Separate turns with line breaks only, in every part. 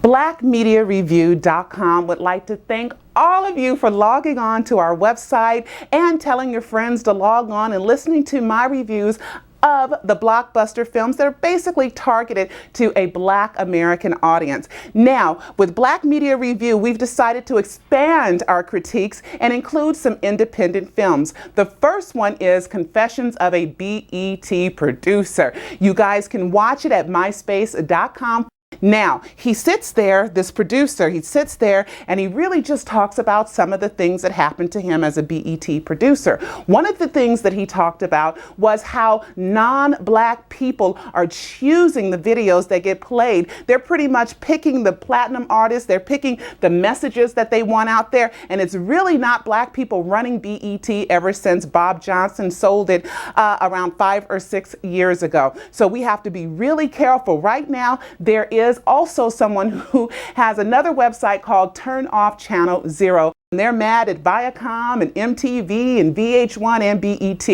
BlackMediaReview.com would like to thank all of you for logging on to our website and telling your friends to log on and listening to my reviews of the blockbuster films that are basically targeted to a Black American audience. Now, with Black Media Review, we've decided to expand our critiques and include some independent films. The first one is Confessions of a BET Producer. You guys can watch it at myspace.com. Now, he sits there, this producer, he sits there and he really just talks about some of the things that happened to him as a BET producer. One of the things that he talked about was how non-Black people are choosing the videos that get played. They're pretty much picking the platinum artists, they're picking the messages that they want out there, and it's really not Black people running BET ever since Bob Johnson sold it around 5 or 6 years ago. So we have to be really careful. Right now, there is also someone who has another website called Turn Off Channel 0. They're mad at Viacom and MTV and VH1 and BET.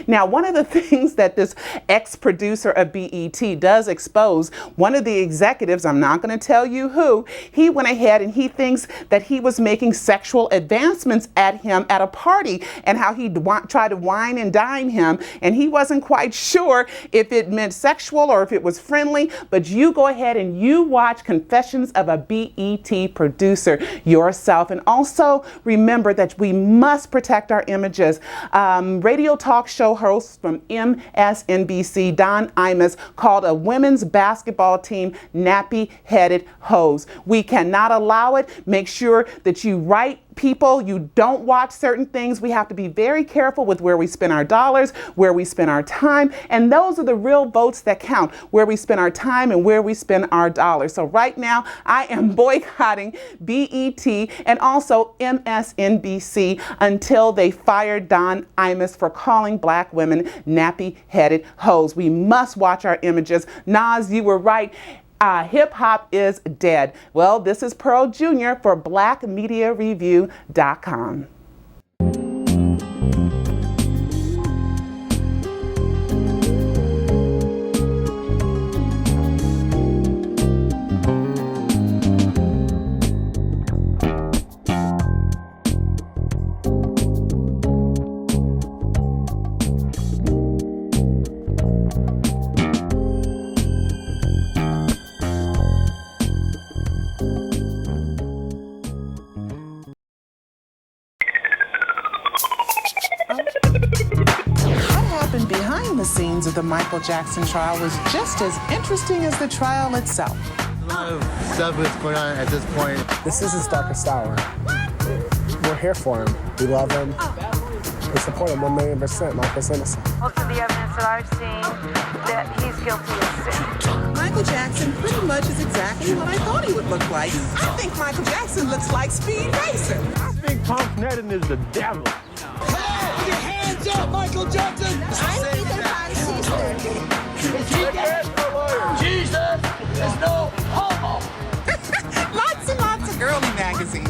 Now, one of the things that this ex-producer of BET does expose, one of the executives, I'm not going to tell you who, he went ahead and he thinks that he was making sexual advancements at him at a party and how he tried to wine and dine him, and he wasn't quite sure if it meant sexual or if it was friendly. But you go ahead and you watch Confessions of a BET Producer yourself. And also, remember that we must protect our images. Radio talk show host from MSNBC, Don Imus, called a women's basketball team nappy-headed hoes. We cannot allow it. Make sure that you write people, you don't watch certain things. We have to be very careful with where we spend our dollars, where we spend our time, and those are the real votes that count, where we spend our time and where we spend our dollars. So right now, I am boycotting BET and also MSNBC until they fire Don Imus for calling Black women nappy-headed hoes. We must watch our images. Nas, you were right. Hip hop is dead. Well, this is Pearl Jr. for BlackMediaReview.com. Behind the scenes of the Michael Jackson trial was just as interesting as the trial itself.
A lot of stuff is going on at this point.
This is his darkest hour. We're here for him. We love him. We support him 1,000,000%. Michael's innocent.
Most of the evidence that I've seen that he's guilty of sin.
Michael Jackson pretty much is exactly what I thought he would look like. I think Michael Jackson looks like Speed Racer.
I think Pump Netting is the devil.
Hey, put your hands up, Michael Jackson!
I'm Peter Pan's sister.
Jesus is no homo!
Lots and lots of girly magazines.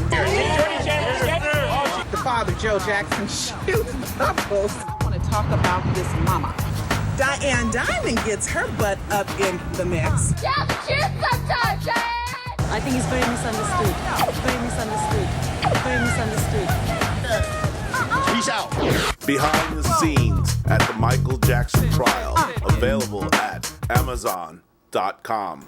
The father, Joe Jackson, shooting couples. I want to talk about this mama. Diane Diamond gets her butt up in the mix.
Yeah, but shoot sometimes, Diane!
I think he's very misunderstood. Very misunderstood. Very misunderstood.
Peace out.
Behind the scenes at the Michael Jackson trial. Available at Amazon.com.